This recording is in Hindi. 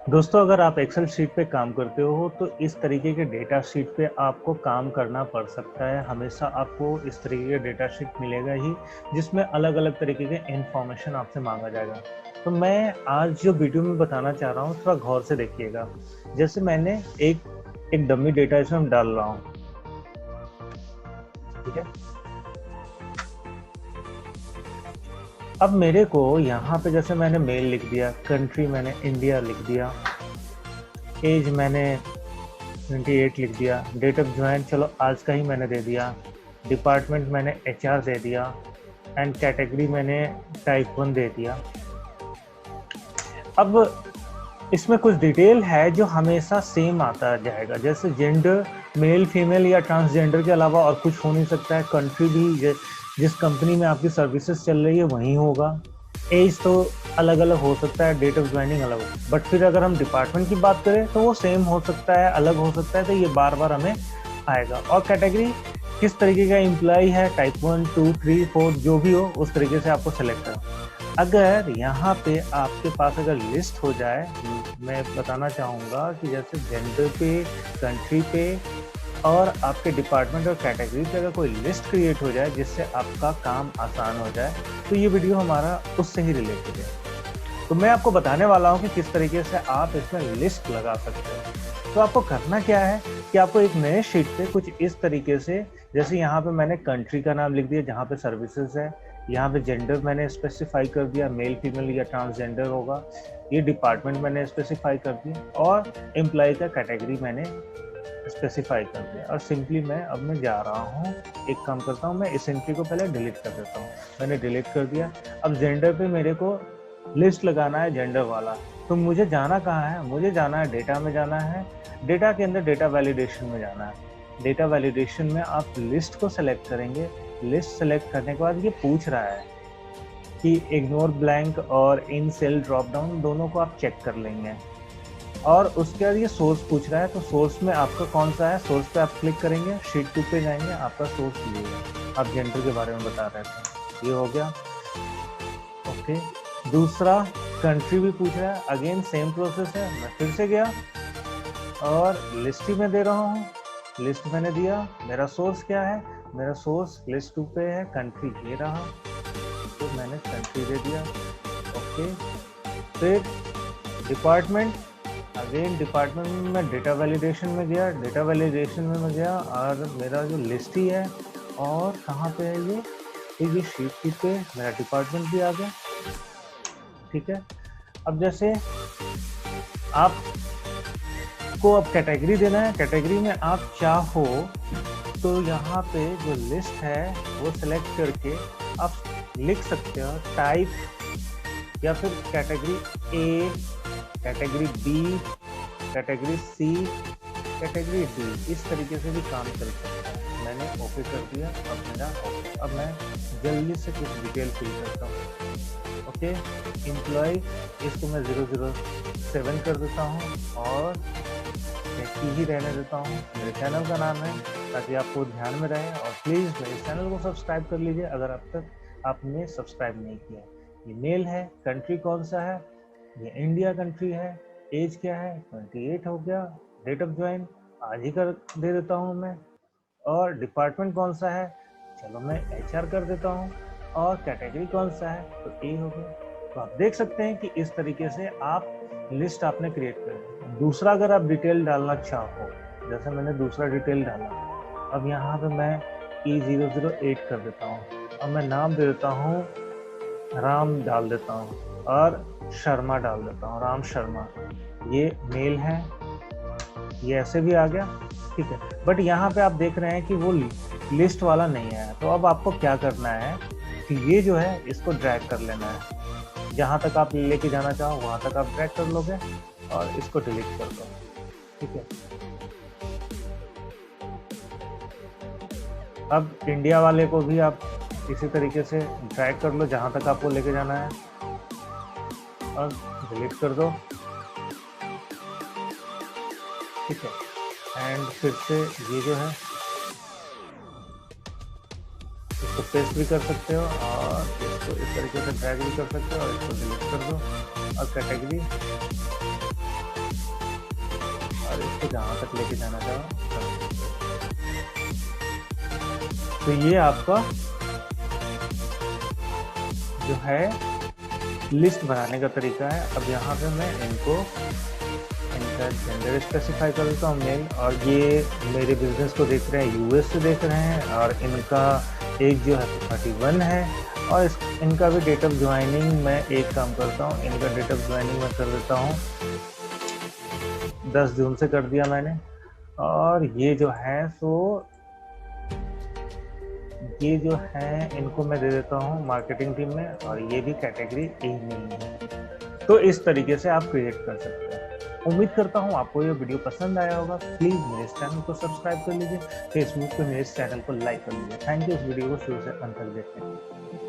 दोस्तों, अगर आप एक्सेल शीट पे काम करते हो तो इस तरीके के डेटा शीट पे आपको काम करना पड़ सकता है। हमेशा आपको इस तरीके का डेटा शीट मिलेगा ही जिसमें अलग-अलग तरीके के इन्फॉर्मेशन आपसे मांगा जाएगा। तो मैं आज जो वीडियो में बताना चाह रहा हूँ थोड़ा गौर से देखिएगा। जैसे मैंने एक डमी डेटा इसमें डाल रहा हूँ, ठीक है। अब मेरे को यहाँ पे जैसे मैंने मेल लिख दिया, कंट्री मैंने इंडिया लिख दिया, एज मैंने 28 लिख दिया, डेट ऑफ ज्वाइन चलो आज का ही मैंने दे दिया, डिपार्टमेंट मैंने HR दे दिया एंड कैटेगरी मैंने टाइप 1 दे दिया। अब इसमें कुछ डिटेल है जो हमेशा सेम आता जाएगा, जैसे जेंडर मेल फीमेल या ट्रांसजेंडर के अलावा और कुछ हो नहीं सकता है। कंट्री भी जिस कंपनी में आपकी सर्विसेज चल रही है वहीं होगा। एज तो अलग अलग हो सकता है, डेट ऑफ ज्वाइनिंग अलग हो, बट फिर अगर हम डिपार्टमेंट की बात करें तो वो सेम हो सकता है, अलग हो सकता है, तो ये बार बार हमें आएगा। और कैटेगरी किस तरीके का एम्प्लॉय है, टाइप 1, 2, 3, 4 जो भी हो उस तरीके से आपको सेलेक्ट करना। अगर यहाँ पे आपके पास अगर लिस्ट हो जाए, मैं बताना चाहूँगा कि जैसे जेंडर पे, कंट्री पे और आपके डिपार्टमेंट और कैटेगरी पे अगर कोई लिस्ट क्रिएट हो जाए जिससे आपका काम आसान हो जाए, तो ये वीडियो हमारा उससे ही रिलेटेड है। तो मैं आपको बताने वाला हूँ कि किस तरीके से आप इसमें लिस्ट लगा सकते हो। तो आपको करना क्या है कि आपको एक नए शीट पे कुछ इस तरीके से, जैसे यहाँ पे मैंने कंट्री का नाम लिख दिया जहाँ पे सर्विसेज है, यहाँ पे जेंडर मैंने स्पेसिफाई कर दिया, मेल फीमेल या ट्रांसजेंडर होगा, ये डिपार्टमेंट मैंने स्पेसिफाई कर दिया और एम्प्लॉय का कैटेगरी मैंने स्पेसिफाई कर दिया। और सिंपली अब मैं जा रहा हूँ, एक काम करता हूँ, मैं इस एंट्री को पहले डिलीट कर देता हूँ। मैंने डिलीट कर दिया। अब जेंडर पे मेरे को लिस्ट लगाना है जेंडर वाला, तो मुझे जाना कहाँ है, मुझे जाना है डेटा में जाना है। डेटा के अंदर डेटा वैलिडेशन में जाना है। डेटा वैलिडेशन में आप लिस्ट को सेलेक्ट करेंगे। लिस्ट सेलेक्ट करने के बाद ये पूछ रहा है कि इग्नोर ब्लैंक और इन सेल ड्रॉप डाउन दोनों को आप चेक कर लेंगे। और उसके बाद ये सोर्स पूछ रहा है, तो सोर्स में आपका कौन सा है, सोर्स पे आप क्लिक करेंगे, शीट 2 पे जाएंगे, आपका सोर्स ये है। आप जेंडर के बारे में बता रहे थे, ये हो गया। ओके, दूसरा कंट्री भी पूछ रहा है, अगेन सेम प्रोसेस है। मैं फिर से गया और लिस्ट ही में दे रहा हूँ, लिस्ट मैंने दिया। मेरा सोर्स क्या है, मेरा सोर्स लिस्ट 2 पे है, कंट्री ये रहा, तो मैंने कंट्री दे दिया। ओके, फिर डिपार्टमेंट, अगेन डिपार्टमेंट में मैं डेटा वैलिडेशन में गया, डेटा वैलिडेशन में मैं गया और मेरा जो लिस्ट ही है, और कहाँ पे है ये शीट पे मेरा डिपार्टमेंट भी आ गया। ठीक है, अब जैसे आपको अब कैटेगरी देना है, कैटेगरी में आप चाहो तो यहाँ पे जो लिस्ट है वो सिलेक्ट करके आप लिख सकते हो टाइप, या फिर category A, category B, category C, category D, इस तरीके से भी काम चल सकता है। मैंने ओके कर दिया, अब मेरा ओके। अब मैं जल्दी से कुछ डिटेल फिल करता हूँ। ओके, एम्प्लॉय इसको मैं 007 कर देता हूँ और की ही रहने देता हूँ। मेरे चैनल का नाम है, ताकि आपको ध्यान में रहे। और प्लीज़ मेरे चैनल को सब्सक्राइब कर लीजिए अगर अब तक आपने सब्सक्राइब नहीं किया। ये मेल है, कंट्री कौन सा है, ये इंडिया कंट्री है, एज क्या है, 28 हो गया, डेट ऑफ ज्वाइन आज ही कर दे देता हूँ मैं, और डिपार्टमेंट कौन सा है, चलो मैं HR कर देता हूँ, और कैटेगरी कौन सा है तो A हो गया। तो आप देख सकते हैं कि इस तरीके से आप लिस्ट आपने क्रिएट कर। दूसरा, अगर आप डिटेल डालना चाहो, जैसे मैंने दूसरा डिटेल डाला, अब यहाँ पे मैं E008 कर देता हूँ और मैं नाम दे देता हूँ राम डाल देता हूँ और शर्मा डाल देता हूँ, राम शर्मा। ये मेल है, ये ऐसे भी आ गया, ठीक है। बट यहाँ पे आप देख रहे हैं कि वो लिस्ट वाला नहीं है। तो अब आपको क्या करना है कि ये जो है इसको ड्रैग कर लेना है, जहाँ तक आप लेके जाना चाहो वहाँ तक आप ड्रैग कर लोगे और इसको डिलीट कर दो, ठीक है। अब इंडिया वाले को भी आप इसी तरीके से ड्रैग कर लो जहाँ तक आपको लेके जाना है और डिलीट कर दो, ठीक है। एंड फिर से ये जो है इसको पेस्ट भी कर सकते हो और इसको इस तरीके से ड्रैग भी कर सकते हो और इसको डिलीट कर दो। और कैटेगरी और इसको जहाँ तक लेके जाना चाहो। तो ये आपका जो है लिस्ट बनाने का तरीका है। अब यहाँ पे मैं इनका जेंडर स्पेसिफाई कर देता हूँ मेल, और ये मेरे बिजनेस को देख रहे हैं, यूएस से देख रहे हैं, और इनका एज जो है 31 है, और इनका भी डेट ऑफ ज्वाइनिंग मैं एक काम करता हूँ, इनका डेट ऑफ ज्वाइनिंग मैं कर देता हूँ 10 जून से कर दिया मैंने। और ये जो है ये जो है इनको मैं दे देता हूँ मार्केटिंग टीम में, और ये भी कैटेगरी ए नहीं है। तो इस तरीके से आप क्रिएट कर सकते हैं। उम्मीद करता हूँ आपको ये वीडियो पसंद आया होगा। प्लीज मेरे इस चैनल को सब्सक्राइब कर लीजिए, फेसबुक पे मेरे इस चैनल को लाइक कर लीजिए। थैंक यू इस वीडियो को शुरू से अंत तक देखने के लिए।